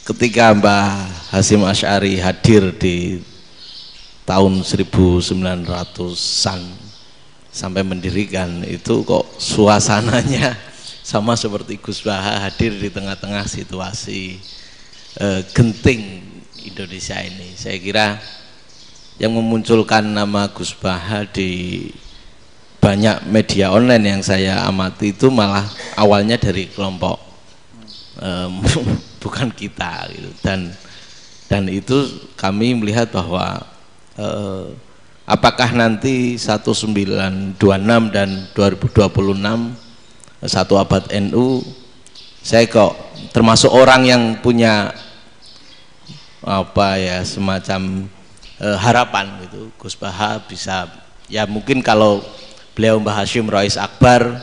ketika Mbah Hasyim Asy'ari hadir di tahun 1900-an sampai mendirikan itu, kok suasananya sama seperti Gus Baha hadir di tengah-tengah situasi genting Indonesia ini. Saya kira yang memunculkan nama Gus Baha di banyak media online yang saya amati itu malah awalnya dari kelompok bukan kita gitu. Dan itu kami melihat bahwa apakah nanti 1926 dan 2026 satu abad NU, saya kok termasuk orang yang punya semacam harapan gitu, Gus Baha bisa, ya mungkin kalau beliau Mbah Hasyim Rois Akbar,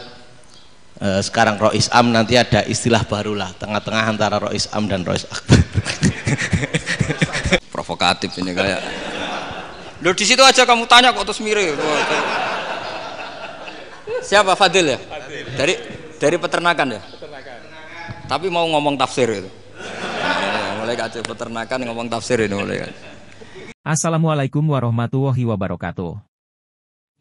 sekarang Rois Am, nanti ada istilah baru lah, tengah-tengah antara Rois Am dan Rois Akbar. Provokatif ini kayak. Loh, di situ aja kamu tanya kok terus mirip. Siapa Fadil ya? Fadil. Dari peternakan ya? Peternakan. Tapi mau ngomong tafsir itu. Mulai kacau peternakan ngomong tafsir ini mulai. Assalamualaikum warahmatullahi wabarakatuh.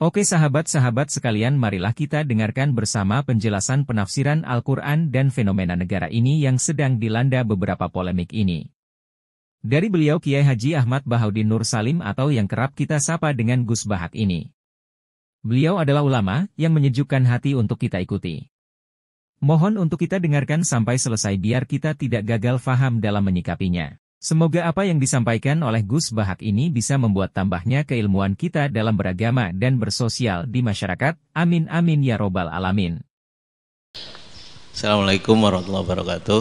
Oke sahabat-sahabat sekalian, marilah kita dengarkan bersama penjelasan penafsiran Al-Quran dan fenomena negara ini yang sedang dilanda beberapa polemik ini. Dari beliau Kiai Haji Ahmad Bahaudin Nur Salim atau yang kerap kita sapa dengan Gus Bahak ini. Beliau adalah ulama yang menyejukkan hati untuk kita ikuti. Mohon untuk kita dengarkan sampai selesai biar kita tidak gagal faham dalam menyikapinya. Semoga apa yang disampaikan oleh Gus Bahak ini bisa membuat tambahnya keilmuan kita dalam beragama dan bersosial di masyarakat. Amin amin ya robbal alamin. Assalamualaikum warahmatullahi wabarakatuh.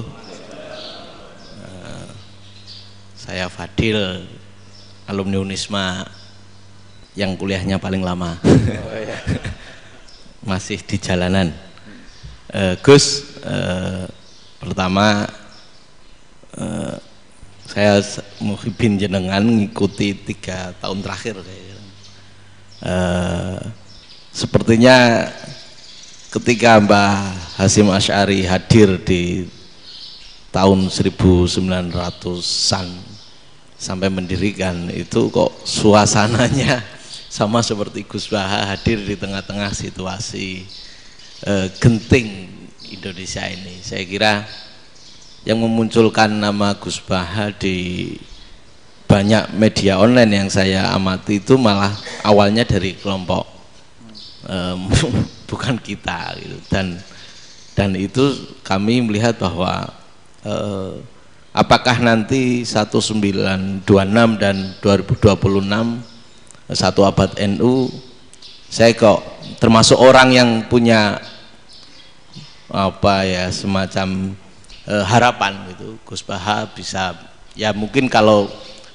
Saya Fadil, alumni Unisma yang kuliahnya paling lama. Masih di jalanan. Gus, pertama saya muhibin jenengan ngikuti 3 tahun terakhir. Sepertinya ketika Mbah Hasyim Asy'ari hadir di tahun 1900-an sampai mendirikan itu, kok suasananya sama seperti Gus Baha hadir di tengah-tengah situasi genting Indonesia ini. Saya kira yang memunculkan nama Gus Baha di banyak media online yang saya amati itu malah awalnya dari kelompok bukan kita gitu. Dan itu kami melihat bahwa apakah nanti 1926 dan 2026 satu abad NU, saya kok termasuk orang yang punya semacam harapan gitu, Gus Baha bisa, ya mungkin kalau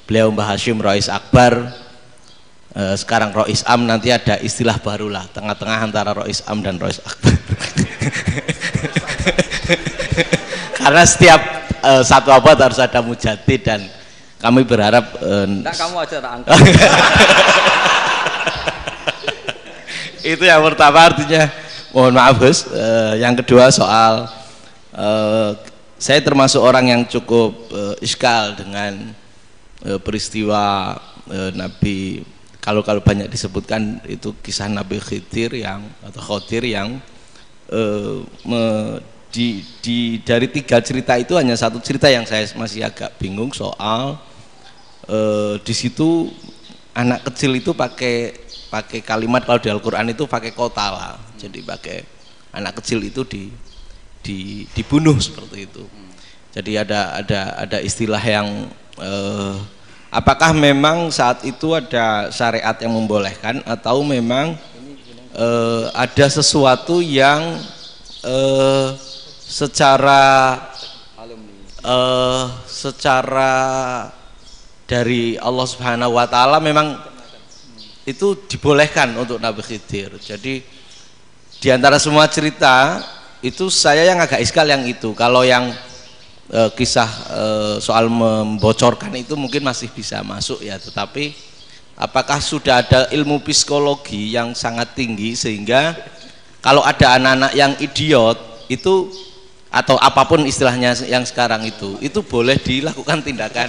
beliau Mbah Hasyim Rois Akbar, sekarang Rois Am, nanti ada istilah baru lah, tengah-tengah antara Rois Am dan Rois Akbar. Karena setiap satu abad harus ada mujadid, dan kami berharap kamu aja tak angkat. Itu yang pertama, artinya mohon maaf Gus. Yang kedua soal saya termasuk orang yang cukup iskal dengan peristiwa Nabi, kalau banyak disebutkan itu kisah Nabi Khidir atau Khodir yang dari 3 cerita itu hanya satu cerita yang saya masih agak bingung soal di situ anak kecil itu pakai kalimat, kalau di Al-Quran itu pakai kotala, jadi pakai anak kecil itu dibunuh seperti itu. Jadi ada istilah yang apakah memang saat itu ada syariat yang membolehkan atau memang ada sesuatu yang secara dari Allah Subhanahu wa taala memang itu dibolehkan untuk Nabi Khidir. Jadi di antara semua cerita itu saya yang agak iskal yang itu. Kalau yang kisah soal membocorkan itu mungkin masih bisa masuk ya, tetapi apakah sudah ada ilmu psikologi yang sangat tinggi sehingga kalau ada anak-anak yang idiot itu atau apapun istilahnya yang sekarang itu boleh dilakukan tindakan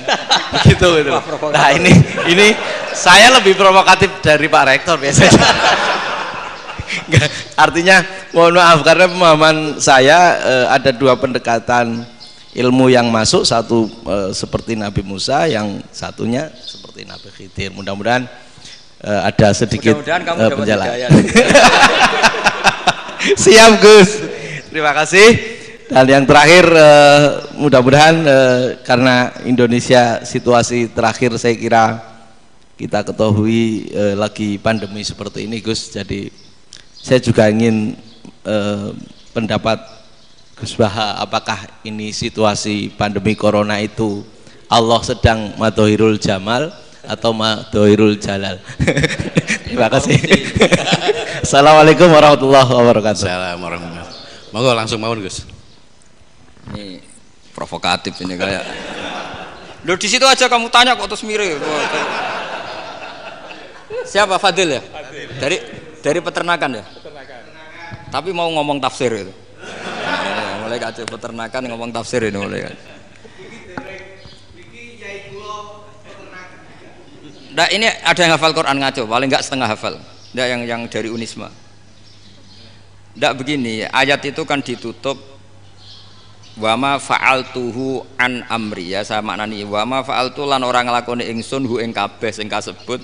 begitu gitu. Nah ini saya lebih provokatif dari Pak Rektor biasanya. Artinya mohon maaf karena pemahaman saya ada dua pendekatan ilmu yang masuk, satu seperti Nabi Musa, yang satunya seperti Nabi Khidir. Mudah-mudahan ada sedikit penjelasan. Siap Gus, terima kasih. Dan yang terakhir mudah-mudahan karena Indonesia situasi terakhir saya kira kita ketahui lagi pandemi seperti ini Gus, jadi saya juga ingin pendapat Gus Baha, apakah ini situasi pandemi corona itu Allah sedang madhohirul jamal atau madhohirul jalal? Terima kasih. Assalamualaikum warahmatullahi wabarakatuh. Assalamualaikum warahmatullahi wabarakatuh. Monggo langsung mawon Gus. Ini provokatif ini kayak. Loh di situ aja kamu tanya kok terus mirip. Siapa Fadil ya? Dari peternakan ya? Peternakan. Tapi mau ngomong tafsir itu. Mulai kacau peternakan ngomong tafsir ini mulai. Nah ini ada yang hafal Quran ngaco, paling enggak setengah hafal. Enggak yang dari Unisma. Enggak begini, ayat itu kan ditutup wama fa'altuhu an amri, ya saya maknani wama fa'altu lan orang nglakoni ingsun hu ing kabeh sing kasebut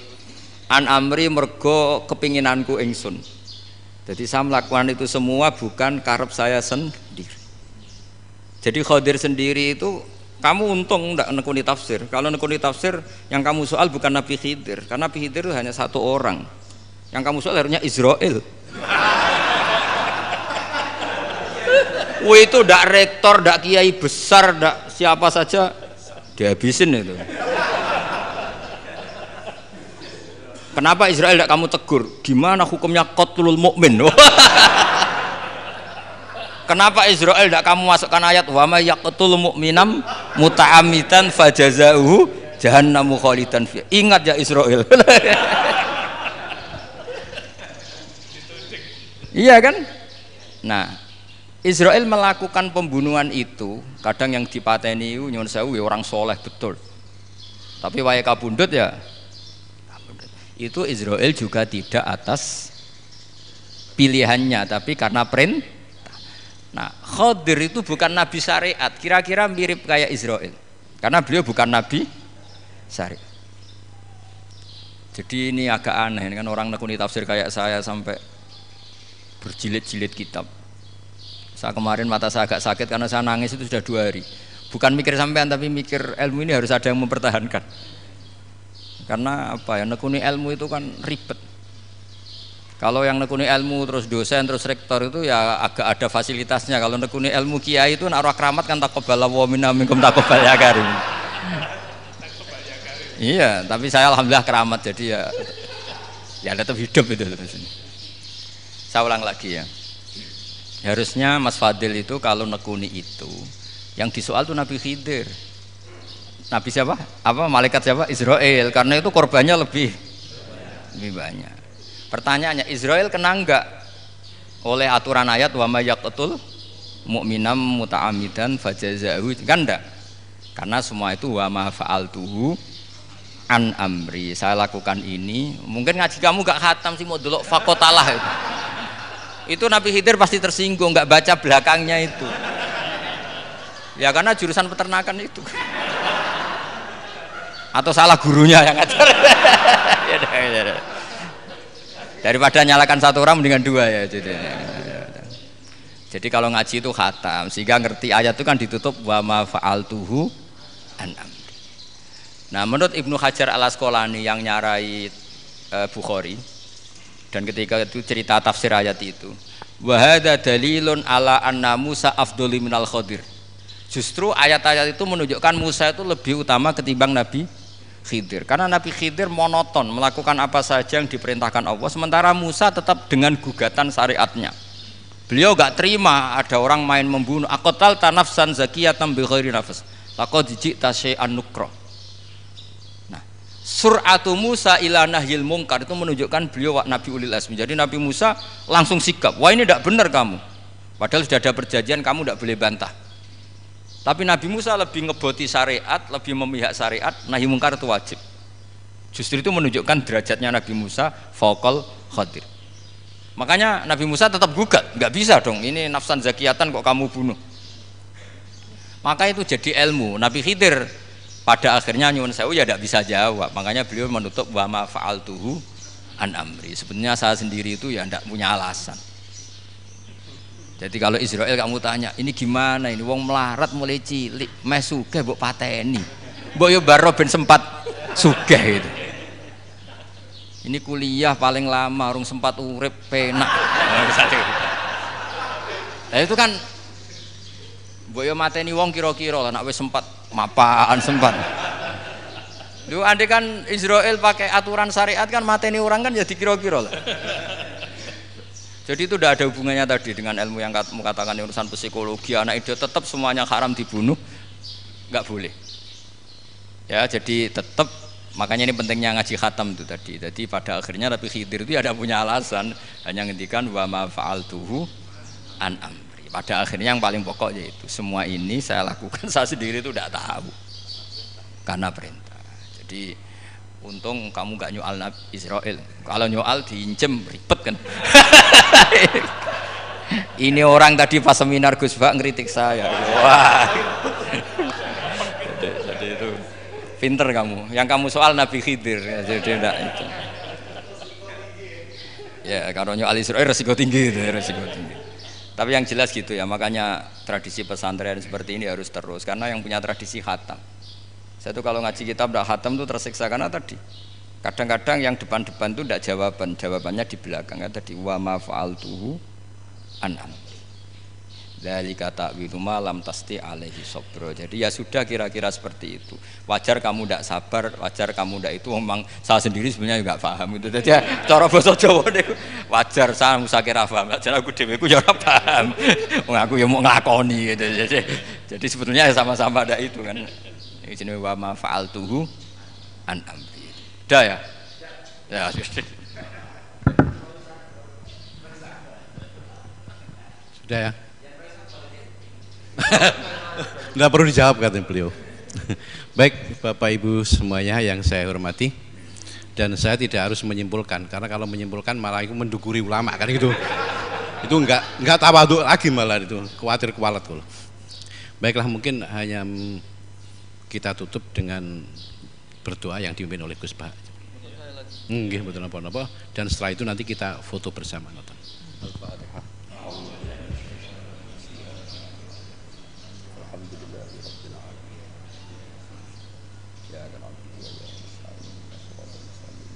an amri mergo kepinginanku ingsun. Jadi saya melakukan itu semua bukan karep saya sendiri. Jadi Khadir sendiri itu kamu untung tidak nekuni tafsir. Kalau nekuni tafsir yang kamu soal bukan Nabi Khidir, karena Nabi Khidir itu hanya satu orang. Yang kamu soal harusnya Israel. Wah itu tidak rektor, tidak kiai besar, tidak siapa saja dihabisin itu. Kenapa Israel tidak kamu tegur? Gimana hukumnya qatlul mukmin? Kenapa Israel tidak kamu masukkan ayat wa may yaqtul mu'minam muta'ammidan fajazauhu jahannamu khalidan fiha. Ingat ya Israel. Iya kan? Nah, Israel melakukan pembunuhan itu, kadang yang dipateni nyuwun sewu orang soleh betul. Tapi wae kabundut ya. Itu Israel juga tidak atas pilihannya, tapi karena perintah. Nah, Khadir itu bukan nabi syariat, kira-kira mirip kayak Israel, karena beliau bukan nabi syariat. Jadi ini agak aneh, ini kan orang nekuni tafsir kayak saya sampai berjilid-jilid kitab. Saya kemarin mata saya agak sakit karena saya nangis itu sudah 2 hari. Bukan mikir sampean, tapi mikir ilmu ini harus ada yang mempertahankan. Karena apa ya, nekuni ilmu itu kan ribet. Kalau yang nekuni ilmu terus dosen terus rektor itu ya agak ada fasilitasnya. Kalau nekuni ilmu kiai itu naruh keramat kan taqabbala wa minna minkum taqabbal ya karim. Iya, tapi saya alhamdulillah keramat, jadi ya tetap hidup itu. Saya ulang lagi ya. Harusnya Mas Fadil itu kalau nekuni itu yang disoal tuh Nabi Khidir. Nabi siapa? Apa malaikat siapa? Israel. Karena itu korbannya lebih banyak. Pertanyaannya, Israel kena enggak oleh aturan ayat wa may yaqtul mu'minam muta'ammidan fajazahu? Kan enggak. Karena semua itu wa ma fa'altuhu an amri. Saya lakukan ini. Mungkin ngaji kamu enggak khatam sih, mau delok fakotalah itu. Itu Nabi Khidir pasti tersinggung, enggak baca belakangnya itu. Ya karena jurusan peternakan itu. Atau salah gurunya yang ngajar. Daripada nyalakan satu orang mendingan 2 ya. Jadi kalau ngaji itu khatam, sehingga ngerti ayat itu kan ditutup wa ma fa'altuhu an amri. Nah menurut Ibnu Hajar al Asqalani yang nyarai Bukhari, dan ketika itu cerita tafsir ayat itu, wa hadza dalilun ala anna Musa afdhali minal Khadir. Justru ayat-ayat itu menunjukkan Musa itu lebih utama ketimbang Nabi Khidir, karena Nabi Khidir monoton melakukan apa saja yang diperintahkan Allah, sementara Musa tetap dengan gugatan syariatnya. Beliau gak terima ada orang main membunuh. Aqtal tanafsan zakiyatan bi ghairi nafs laqad ji'ta syai'an nukra. Nah, sur'atu Musa ila nahyil munkar itu menunjukkan beliau Nabi ulil azmi. Jadi Nabi Musa langsung sikap, wah ini tidak benar kamu. Padahal sudah ada perjanjian, kamu tidak boleh bantah. Tapi Nabi Musa lebih ngeboti syariat, lebih memihak syariat, nahi mungkar itu wajib. Justru itu menunjukkan derajatnya Nabi Musa fauqal Khadir. Makanya Nabi Musa tetap gugat, nggak bisa dong, ini nafsan zakiyatan kok kamu bunuh. Maka itu jadi ilmu. Nabi Khidir pada akhirnya nyuwun sewu ya tidak bisa jawab. Makanya beliau menutup wa ma fa'altuhu an amri. Sebenarnya saya sendiri itu ya tidak punya alasan. Jadi kalau Israel kamu tanya, ini gimana ini wong melarat mulai cilik, meh sugih mbok pateni. Mbok yo baro ben sempat sugih itu. Ini kuliah paling lama urung sempat urip penak. Nah itu kan mbok yo mateni wong kira-kira lah nek wis sempat mapan sempat. Lu andai kan Israel pakai aturan syariat kan mateni orang kan ya dikira-kira lah. Jadi itu tidak ada hubungannya tadi dengan ilmu yang kamu katakan urusan psikologi, anak itu tetap semuanya haram dibunuh, nggak boleh. Ya jadi tetap, makanya ini pentingnya ngaji khatam itu tadi. Jadi pada akhirnya Nabi Khidir itu ada punya alasan, hanya ngendikan wa ma fa'altuhu an amri. Pada akhirnya yang paling pokok yaitu semua ini saya lakukan, saya sendiri itu tidak tahu karena perintah. Jadi untung kamu gak nyoal Nabi Israel. Kalau nyoal diincem ribet kan. Ini orang tadi pas seminar Gus Bak ngeritik saya. Wah. Jadi itu pinter kamu. Yang kamu soal Nabi Khidir. Jadi enggak itu. Ya kalau nyoal Israel resiko tinggi itu, resiko tinggi. Tapi yang jelas gitu ya. Makanya tradisi pesantren seperti ini harus terus karena yang punya tradisi khatam. Saya tuh kalau ngaji kitab tidak khatam tuh tersiksa karena tadi kadang-kadang yang depan-depan tuh tidak jawabannya di belakang kan tadi wa ma fa'altuhu an amri dzalika ta'wilu ma lam tasti alaihi sabra. Jadi ya sudah kira-kira seperti itu. Wajar kamu tidak sabar, wajar kamu tidak itu memang saya sendiri sebenarnya juga paham itu. Jadi ya, cara bahasa Jawa niku wajar saya musakira paham. Jadi aku dhewe ku ya ora paham. Wong aku ya mau nglakoni gitu. Jadi sebetulnya sama-sama ada itu kan. Ini jenis wa ma fa'altuhu an amri. Udah ya? Ya sudah. Sudah ya? Nggak perlu dijawab katanya beliau. Baik Bapak Ibu semuanya yang saya hormati, dan saya tidak harus menyimpulkan karena kalau menyimpulkan malah itu menduguri ulama kan gitu. Itu enggak tawadhu lagi malah itu, khawatir kualat kalau. Baiklah mungkin hanya kita tutup dengan berdoa yang dipimpin oleh Gus Bah. Nggih mboten napa-napa dan setelah itu nanti kita foto bersama nonton. Al-Fatihah. Alhamdulillahirabbil alamin. Ya na'budu wa nasta'in.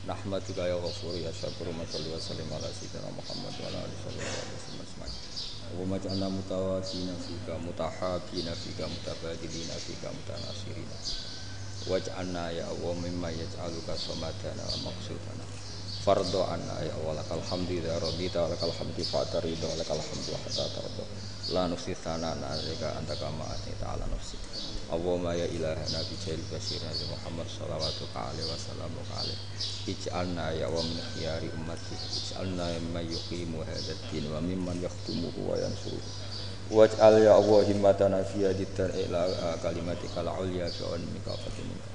Nahmaduka ya Ghafur ya Syakur wa salli wa sallim ala sayyidina Muhammad wa ala alihi wa sahbihi. Wa maj'alna mutawatina fika mutahabina fika mutabadilina fika mutanasirina waj'alna ya Allah mimma yaj'aluka samadana wa maqsudana fardo anna ya Allah lakal hamdu idza radita wa lakal hamdu fa'ta ridha wa lakal hamdu hatta tarda la nuhsi tsanana alika anta kama atita ala nafsi Allahumma ya ilahana bi jail basir nabi Muhammad sallallahu alaihi wasallam ij'alna ya wa min khiyari ummati ij'alna mimman yuqimu hadzal din wa mimman yahtumuhu wa yansuruhu waj'al ya Allah himmatana fi hadithar ila kalimatikal ulya fi ulmika fatimika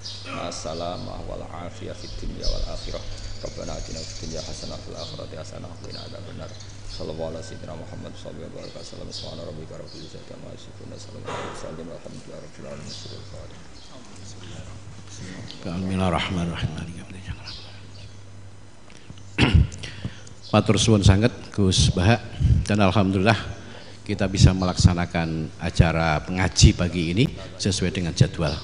assalamah wal afiyah fid dunya wal akhirah Rabbana atina fid dunya hasanah fil akhirati hasanah wa qina adzabannar sallallahu alaihi sayyidina Muhammad sallallahu alaihi wasallam subhana rabbika rabbil izzati amma yasifun salamun alal mursalin walhamdulillahi rabbil alamin. Bismillahirrahmanirrahim. Matur suwun sanget Gus Bah, dan alhamdulillah kita bisa melaksanakan acara pengaji pagi ini sesuai dengan jadwal.